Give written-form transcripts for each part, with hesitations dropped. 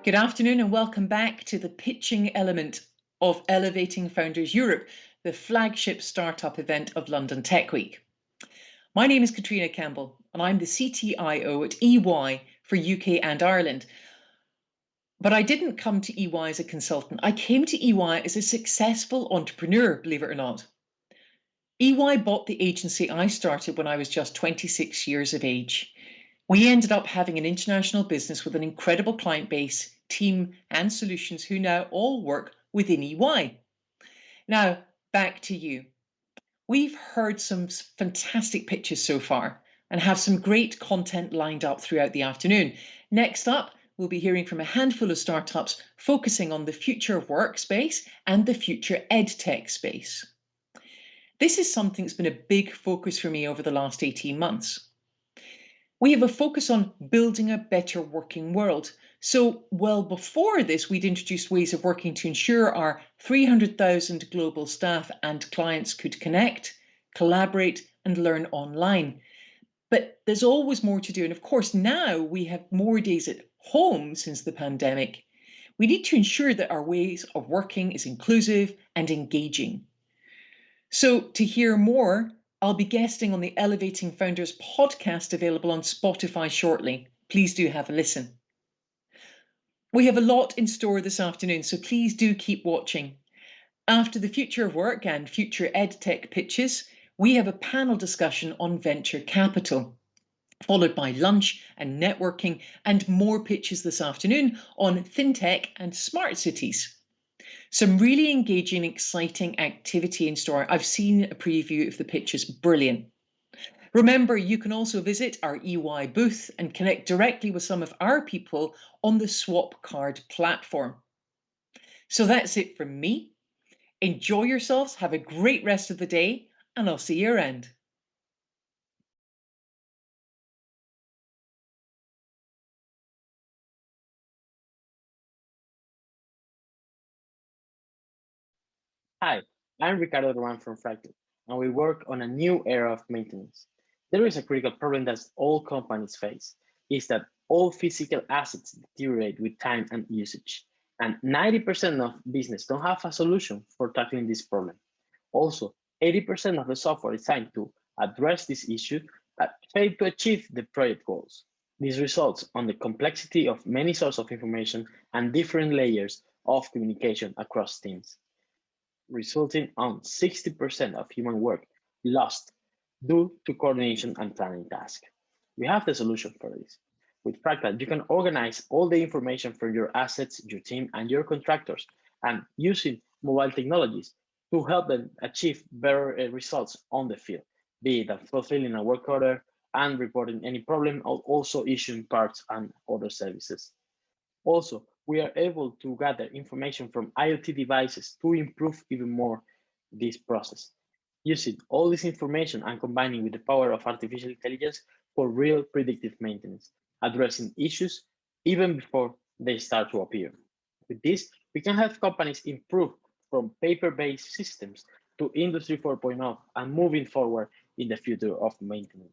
Good afternoon and welcome back to the pitching element of Elevating Founders Europe, the flagship startup event of London Tech Week. My name is Katrina Campbell and I'm the CTIO at EY for UK and Ireland. But I didn't come to EY as a consultant. I came to EY as a successful entrepreneur, believe it or not. EY bought the agency I started when I was just 26 years of age. We ended up having an international business with an incredible client base, team and solutions who now all work within EY. Now, back to you. We've heard some fantastic pitches so far and have some great content lined up throughout the afternoon. Next up, we'll be hearing from a handful of startups focusing on the future of work space and the future EdTech space. This is something that's been a big focus for me over the last 18 months. We have a focus on building a better working world. So well before this, we'd introduced ways of working to ensure our 300,000 global staff and clients could connect, collaborate and learn online. But there's always more to do. And of course, now we have more days at home since the pandemic. We need to ensure that our ways of working is inclusive and engaging. So to hear more, I'll be guesting on the Elevating Founders podcast available on Spotify shortly. Please do have a listen. We have a lot in store this afternoon, so please do keep watching. After the future of work and future EdTech pitches, we have a panel discussion on venture capital, followed by lunch and networking and more pitches this afternoon on fintech and smart cities. Some really engaging, exciting activity in store. I've seen a preview of the pitches, brilliant. Remember, you can also visit our EY booth and connect directly with some of our people on the Swap Card platform. So that's it from me. Enjoy yourselves, have a great rest of the day, and I'll see you around. Hi, I'm Ricardo Roman from Fractal, and we work on a new era of maintenance. There is a critical problem that all companies face, is that all physical assets deteriorate with time and usage, and 90% of business don't have a solution for tackling this problem. Also, 80% of the software designed to address this issue fail to achieve the project goals. This results on the complexity of many sources of information and different layers of communication across teams, resulting on 60% of human work lost due to coordination and planning tasks. We have the solution for this. With Fractal, you can organize all the information from your assets, your team, and your contractors, and using mobile technologies to help them achieve better results on the field, be it fulfilling a work order and reporting any problem, or also issuing parts and other services. Also, we are able to gather information from IoT devices to improve even more this process. Using all this information and combining with the power of artificial intelligence for real predictive maintenance, addressing issues even before they start to appear. With this, we can help companies improve from paper-based systems to Industry 4.0 and moving forward in the future of maintenance.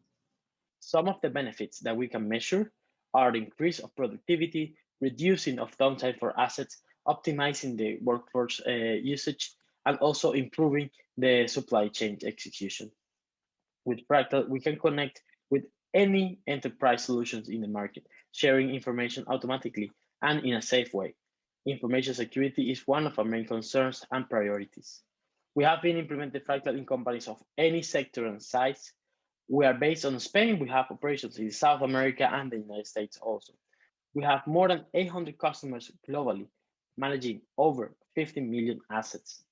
Some of the benefits that we can measure are the increase of productivity, reducing of downtime for assets, optimizing the workforce usage, and also improving the supply chain execution. With Fractal, we can connect with any enterprise solutions in the market, sharing information automatically and in a safe way. Information security is one of our main concerns and priorities. We have been implementing Fractal in companies of any sector and size. We are based on Spain. We have operations in South America and the United States also. We have more than 800 customers globally, managing over 50 million assets.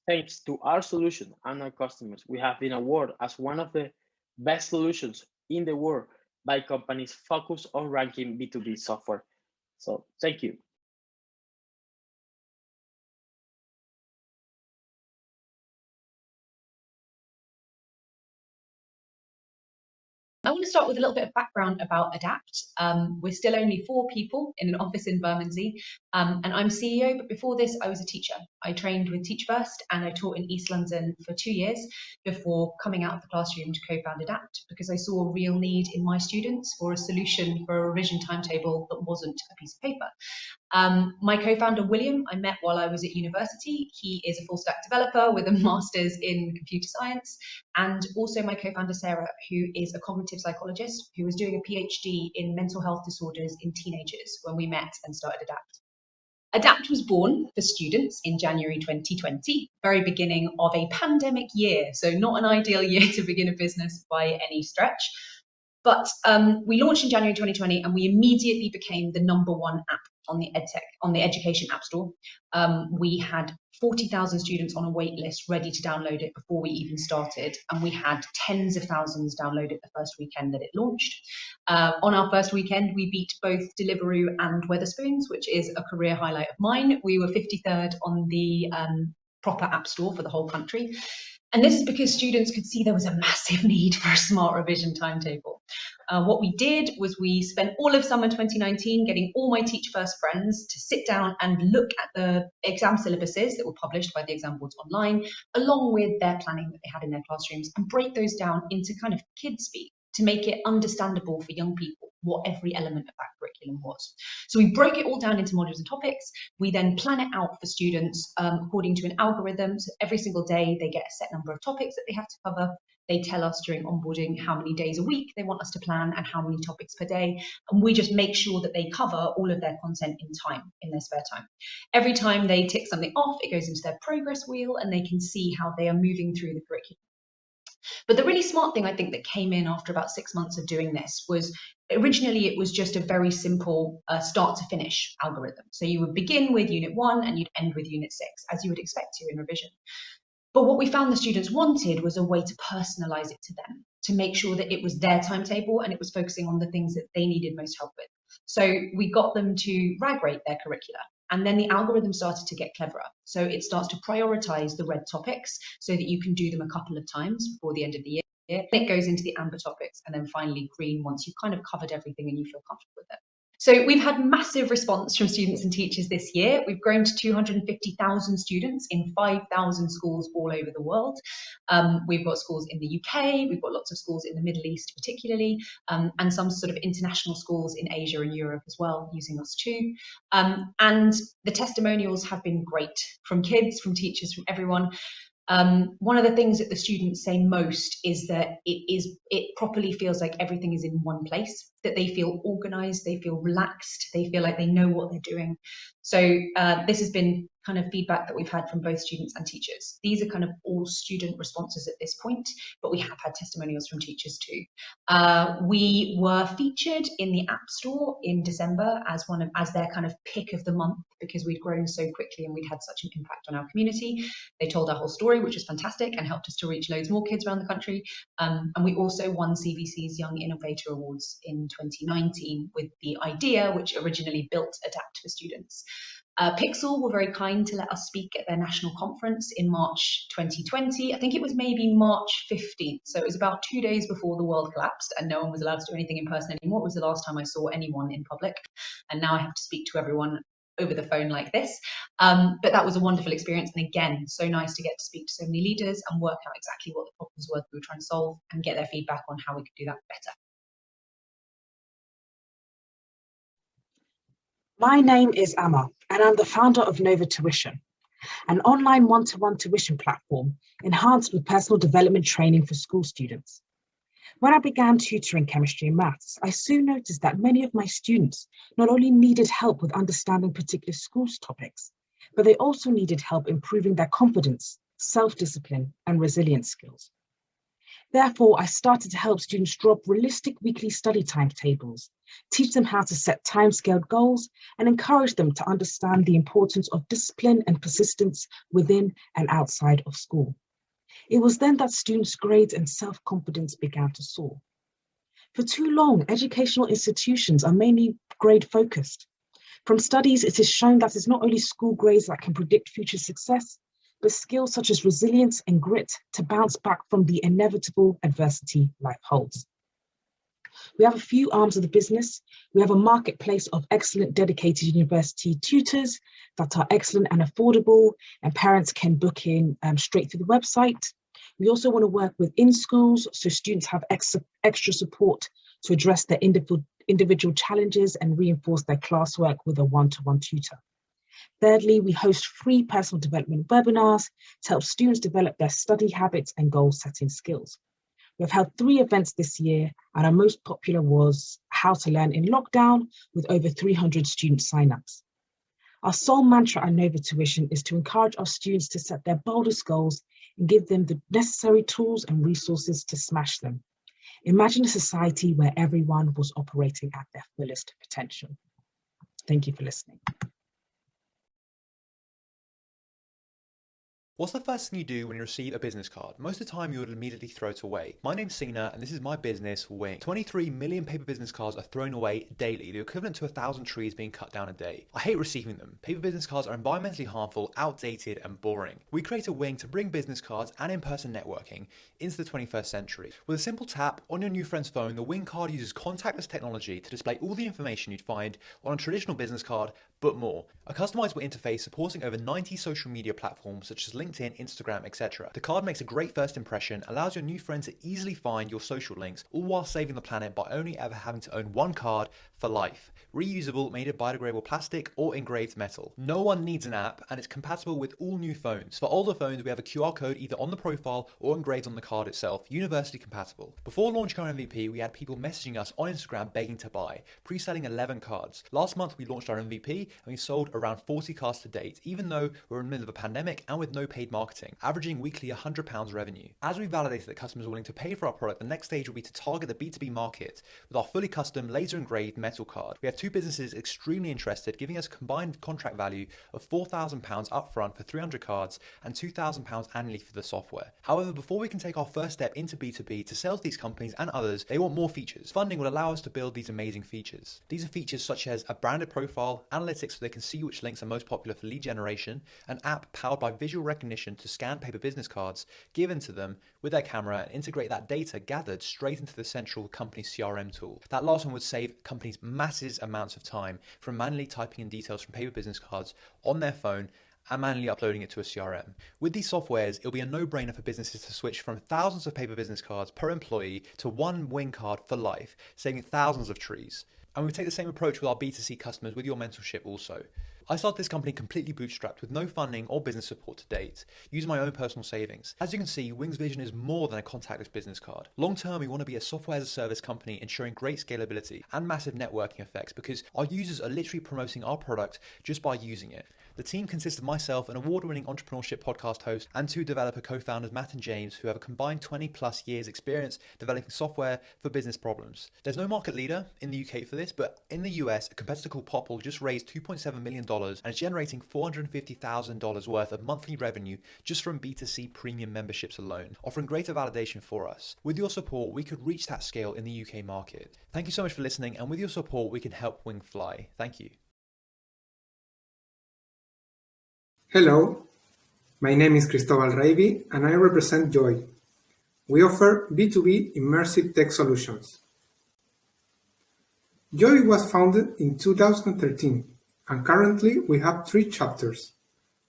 Thanks to our solution and our customers, we have been awarded as one of the best solutions in the world by companies focused on ranking B2B software. So thank you. I want to start with a little bit of background about Adapt. We're still only 4 people in an office in Bermondsey, and I'm CEO, but before this I was a teacher. I trained with Teach First and I taught in East London for 2 years before coming out of the classroom to co-found Adapt, because I saw a real need in my students for a solution for a revision timetable that wasn't a piece of paper. My co-founder, William, I met while I was at university. He is a full stack developer with a master's in computer science. And also my co-founder, Sarah, who is a cognitive psychologist who was doing a PhD in mental health disorders in teenagers when we met and started Adapt. Adapt was born for students in January 2020, very beginning of a pandemic year. So not an ideal year to begin a business by any stretch. But we launched in January 2020 and we immediately became the #1 app on the EdTech, on the education app store. We had 40,000 students on a wait list ready to download it before we even started. And we had tens of thousands download it the first weekend that it launched. On our first weekend, we beat both Deliveroo and Wetherspoons, which is a career highlight of mine. We were 53rd on the proper app store for the whole country. And this is because students could see there was a massive need for a smart revision timetable. What we did was we spent all of summer 2019 getting all my Teach First friends to sit down and look at the exam syllabuses that were published by the exam boards online, along with their planning that they had in their classrooms, and break those down into kind of kid speak to make it understandable for young people what every element of that curriculum was. So we broke it all down into modules and topics. We then plan it out for students according to an algorithm. So every single day they get a set number of topics that they have to cover. They tell us during onboarding how many days a week they want us to plan and how many topics per day. And we just make sure that they cover all of their content in time, in their spare time. Every time they tick something off, it goes into their progress wheel and they can see how they are moving through the curriculum. But the really smart thing I think that came in after about 6 months of doing this was originally it was just a very simple start to finish algorithm. So you would begin with Unit 1 and you'd end with Unit 6, as you would expect to in revision. But what we found the students wanted was a way to personalize it to them, to make sure that it was their timetable and it was focusing on the things that they needed most help with. So we got them to rag rate their curricula. And then the algorithm started to get cleverer. So it starts to prioritize the red topics so that you can do them a couple of times before the end of the year. It goes into the amber topics and then finally green once you've kind of covered everything and you feel comfortable with it. So we've had massive response from students and teachers this year. We've grown to 250,000 students in 5,000 schools all over the world. We've got schools in the UK, we've got lots of schools in the Middle East particularly, and some sort of international schools in Asia and Europe as well using us too. And the testimonials have been great from kids, from teachers, from everyone. One of the things that the students say most is that it properly feels like everything is in one place, that they feel organized, they feel relaxed, they feel like they know what they're doing. So this has been kind of feedback that we've had from both students and teachers. These are kind of all student responses at this point, but we have had testimonials from teachers too. We were featured in the App Store in December as their kind of pick of the month because we'd grown so quickly and we'd had such an impact on our community. They told our whole story, which was fantastic and helped us to reach loads more kids around the country. And we also won CVC's Young Innovator Awards in 2019 with the idea, which originally built Adapt for students. Pixel were very kind to let us speak at their national conference in March 2020. I think it was maybe March 15th. So it was about 2 days before the world collapsed and no one was allowed to do anything in person anymore. It was the last time I saw anyone in public. And now I have to speak to everyone over the phone like this. But that was a wonderful experience. And again, so nice to get to speak to so many leaders and work out exactly what the problems were that we were trying to solve and get their feedback on how we could do that better. My name is Amma, and I'm the founder of Nova Tuition, an online one-to-one tuition platform enhanced with personal development training for school students. When I began tutoring chemistry and maths, I soon noticed that many of my students not only needed help with understanding particular schools topics, but they also needed help improving their confidence, self-discipline, and resilience skills. Therefore, I started to help students drop realistic weekly study timetables, teach them how to set time-scaled goals, and encourage them to understand the importance of discipline and persistence within and outside of school. It was then that students' grades and self-confidence began to soar. For too long, educational institutions are mainly grade-focused. From studies, it is shown that it's not only school grades that can predict future success, but skills such as resilience and grit to bounce back from the inevitable adversity life holds. We have a few arms of the business. We have a marketplace of excellent dedicated university tutors that are excellent and affordable, and parents can book in straight through the website. We also want to work within schools so students have extra support to address their individual challenges and reinforce their classwork with a one-to-one tutor. Thirdly, we host free personal development webinars to help students develop their study habits and goal-setting skills. We've held 3 events this year, and our most popular was How to Learn in Lockdown, with over 300 student signups. Our sole mantra at Nova Tuition is to encourage our students to set their boldest goals and give them the necessary tools and resources to smash them. Imagine a society where everyone was operating at their fullest potential. Thank you for listening. What's the first thing you do when you receive a business card? Most of the time you would immediately throw it away. My name's Sina and this is my business, Wing. 23 million paper business cards are thrown away daily, the equivalent to 1,000 trees being cut down a day. I hate receiving them. Paper business cards are environmentally harmful, outdated and boring. We created Wing to bring business cards and in-person networking into the 21st century. With a simple tap on your new friend's phone, the Wing card uses contactless technology to display all the information you'd find on a traditional business card, but more. A customizable interface supporting over 90 social media platforms such as LinkedIn, Instagram, etc. The card makes a great first impression, allows your new friend to easily find your social links, all while saving the planet by only ever having to own one card for life. Reusable, made of biodegradable plastic or engraved metal. No one needs an app and it's compatible with all new phones. For older phones, we have a QR code either on the profile or engraved on the card itself, universally compatible. Before launching our MVP, we had people messaging us on Instagram begging to buy, pre-selling 11 cards. Last month, we launched our MVP and we sold around 40 cards to date, even though we're in the middle of a pandemic and with no paid marketing, averaging weekly £100 revenue. As we validated that customers are willing to pay for our product, the next stage will be to target the B2B market with our fully custom laser engraved metal card. We have 2 businesses extremely interested, giving us a combined contract value of £4,000 upfront for 300 cards and £2,000 annually for the software. However, before we can take our first step into B2B to sell to these companies and others, they want more features. Funding will allow us to build these amazing features. These are features such as a branded profile, analytics so they can see which links are most popular for lead generation, an app powered by visual recognition to scan paper business cards given to them with their camera and integrate that data gathered straight into the central company CRM tool. That last one would save companies massive amounts of time from manually typing in details from paper business cards on their phone and manually uploading it to a CRM. With these softwares, it'll be a no-brainer for businesses to switch from thousands of paper business cards per employee to one Wing card for life, saving thousands of trees. And we take the same approach with our B2C customers with your mentorship also. I started this company completely bootstrapped with no funding or business support to date, using my own personal savings. As you can see, Wing's vision is more than a contactless business card. Long term, we want to be a software as a service company ensuring great scalability and massive networking effects because our users are literally promoting our product just by using it. The team consists of myself, an award-winning entrepreneurship podcast host, and 2 developer co-founders, Matt and James, who have a combined 20 plus years experience developing software for business problems. There's no market leader in the UK for this, but in the US, a competitor called Popple just raised $2.7 million and is generating $450,000 worth of monthly revenue just from B2C premium memberships alone, offering greater validation for us. With your support, we could reach that scale in the UK market. Thank you so much for listening, and with your support, we can help Wing fly. Thank you. Hello, my name is Cristobal Reiby and I represent Joy. We offer B2B immersive tech solutions. Joy was founded in 2013 and currently we have 3 chapters: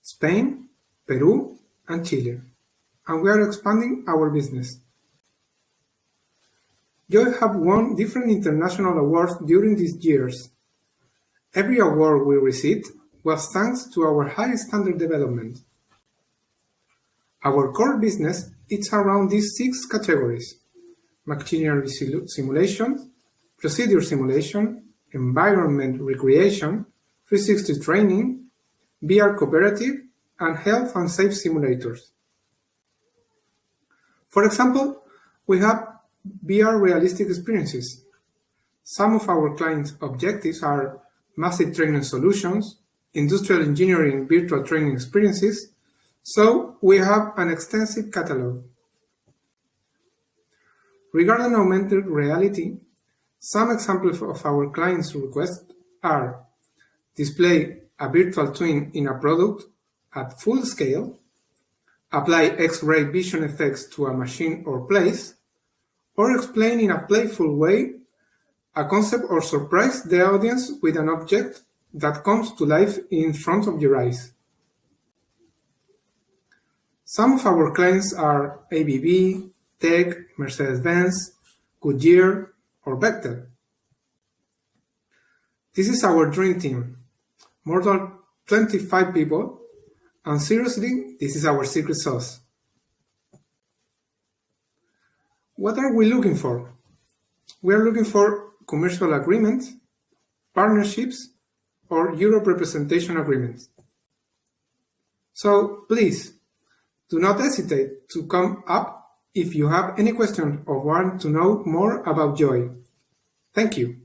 Spain, Peru and Chile, and we are expanding our business. Joy have won different international awards during these years. Every award we received was thanks to our high standard development. Our core business is around these 6 categories: machinery simulation, procedure simulation, environment recreation, 360 training, VR cooperative, and health and safe simulators. For example, we have VR realistic experiences. Some of our clients' objectives are massive training solutions, industrial engineering virtual training experiences, so we have an extensive catalog. Regarding augmented reality, some examples of our clients' requests are display a virtual twin in a product at full scale, apply X-ray vision effects to a machine or place, or explain in a playful way a concept or surprise the audience with an object that comes to life in front of your eyes. Some of our clients are ABB, Tech, Mercedes-Benz, Goodyear, or Bechtel. This is our dream team, more than 25 people, and seriously, this is our secret sauce. What are we looking for? We are looking for commercial agreements, partnerships, or Europe representation agreements. So please, do not hesitate to come up if you have any question or want to know more about Joy. Thank you.